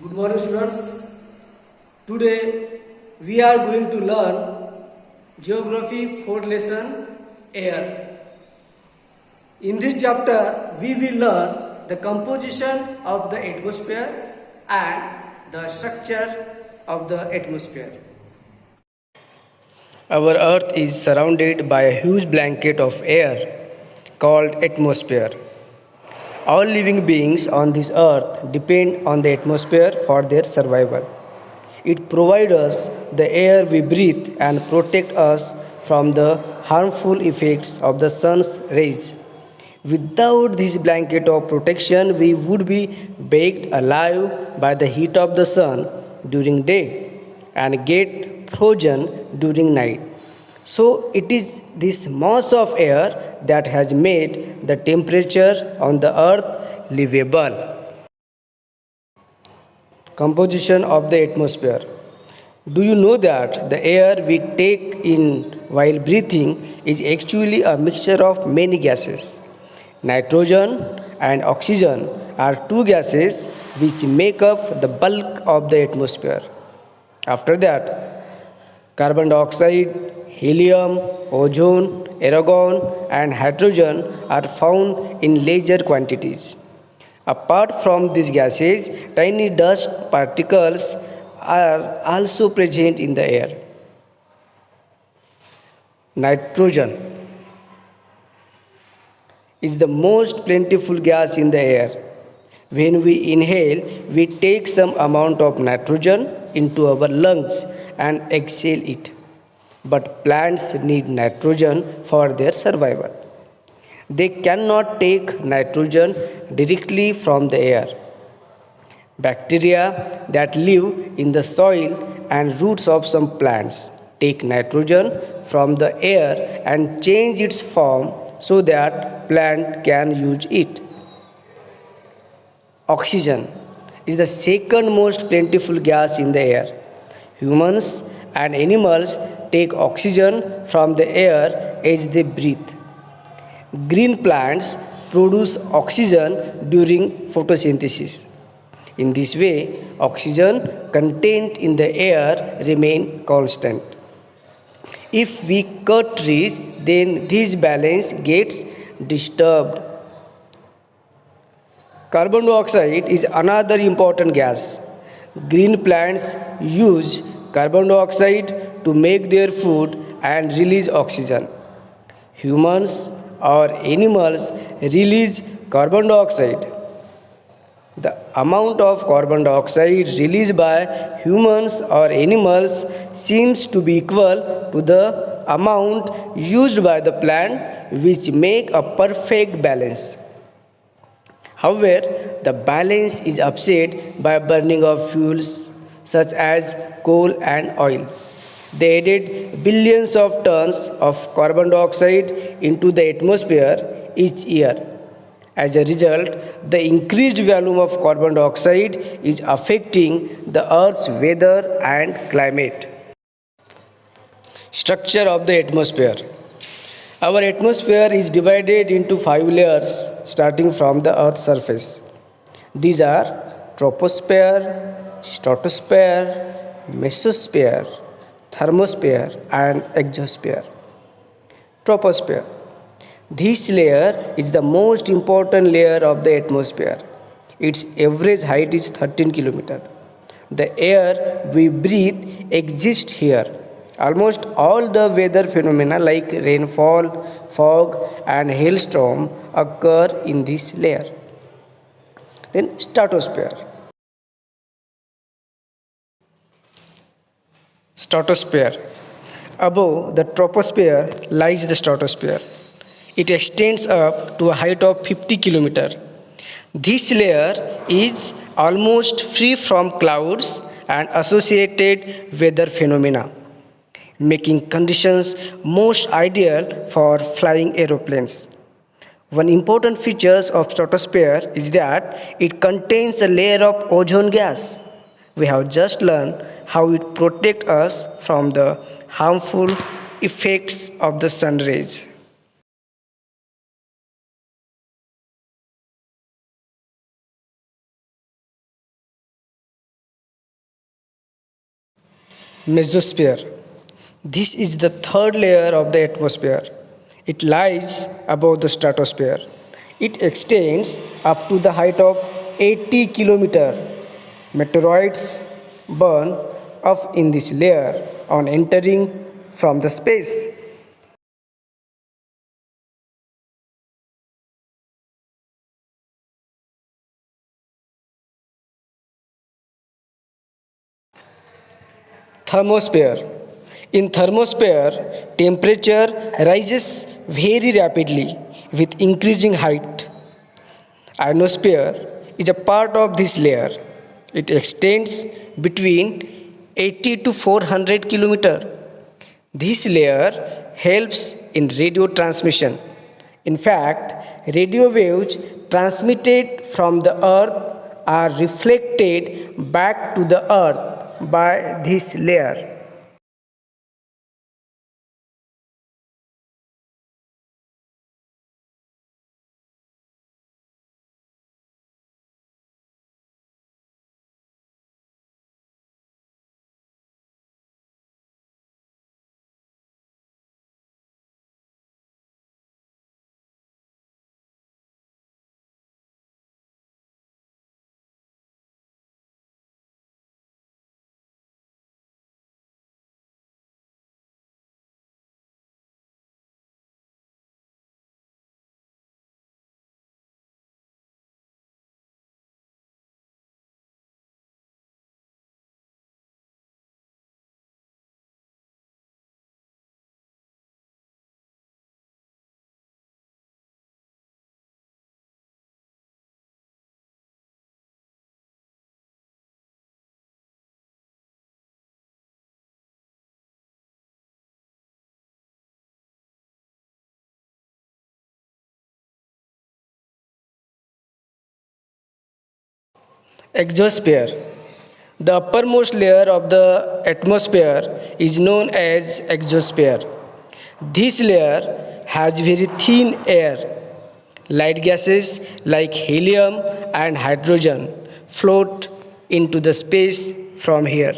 Good morning, students. Today we are going to learn Geography 4 lesson Air. In this chapter, we will learn the composition of the atmosphere and the structure of the atmosphere. Our Earth is surrounded by a huge blanket of air called atmosphere. All living beings on this earth depend on the atmosphere for their survival. It provides us the air we breathe and protects us from the harmful effects of the sun's rays. Without this blanket of protection, we would be baked alive by the heat of the sun during day and get frozen during night. So it is this mass of air that has made the temperature on the earth livable. Composition of the atmosphere. Do you know that the air we take in while breathing is actually a mixture of many gases? Nitrogen and oxygen are two gases which make up the bulk of the atmosphere. After that, carbon dioxide, helium, ozone, argon, and hydrogen are found in larger quantities. Apart from these gases, tiny dust particles are also present in the air. Nitrogen is the most plentiful gas in the air. When we inhale, we take some amount of nitrogen into our lungs and exhale it. But plants need nitrogen for their survival. They cannot take nitrogen directly from the air. Bacteria that live in the soil and roots of some plants take nitrogen from the air and change its form so that plant can use it. Oxygen is the second most plentiful gas in the air. Humans and animals take oxygen from the air as they breathe. Green plants produce oxygen during photosynthesis. In this way, oxygen content in the air remain constant. If we cut trees, then this balance gets disturbed. Carbon dioxide is another important gas. Green plants use carbon dioxide to make their food and release oxygen. Humans or animals release carbon dioxide. The amount of carbon dioxide released by humans or animals seems to be equal to the amount used by the plant, which make a perfect balance. However, the balance is upset by burning of fuels such as coal and oil. They added billions of tons of carbon dioxide into the atmosphere each year. As a result, the increased volume of carbon dioxide is affecting the Earth's weather and climate. Structure of the atmosphere. Our atmosphere is divided into 5 layers starting from the Earth's surface. These are troposphere, stratosphere, mesosphere, thermosphere, and exosphere. Troposphere. This layer is the most important layer of the atmosphere. Its average height is 13 km. The air we breathe exists here. Almost all the weather phenomena like rainfall, fog, and hailstorm occur in this layer. Then stratosphere. Stratosphere. Above the troposphere lies the stratosphere. It extends up to a height of 50 km. This layer is almost free from clouds and associated weather phenomena, making conditions most ideal for flying aeroplanes. One important feature of stratosphere is that it contains a layer of ozone gas. We have just learned how it protects us from the harmful effects of the sun rays. Mesosphere. This is the third layer of the atmosphere. It lies above the stratosphere. It extends up to the height of 80 kilometers. Meteoroids burn up in this layer on entering from the space. Thermosphere. In thermosphere, temperature rises very rapidly with increasing height. Ionosphere is a part of this layer. It extends between 80 to 400 kilometers. This layer helps in radio transmission. In fact, radio waves transmitted from the earth are reflected back to the earth by this layer. Exosphere. The uppermost layer of the atmosphere is known as exosphere. This layer has very thin air. Light gases like helium and hydrogen float into the space from here.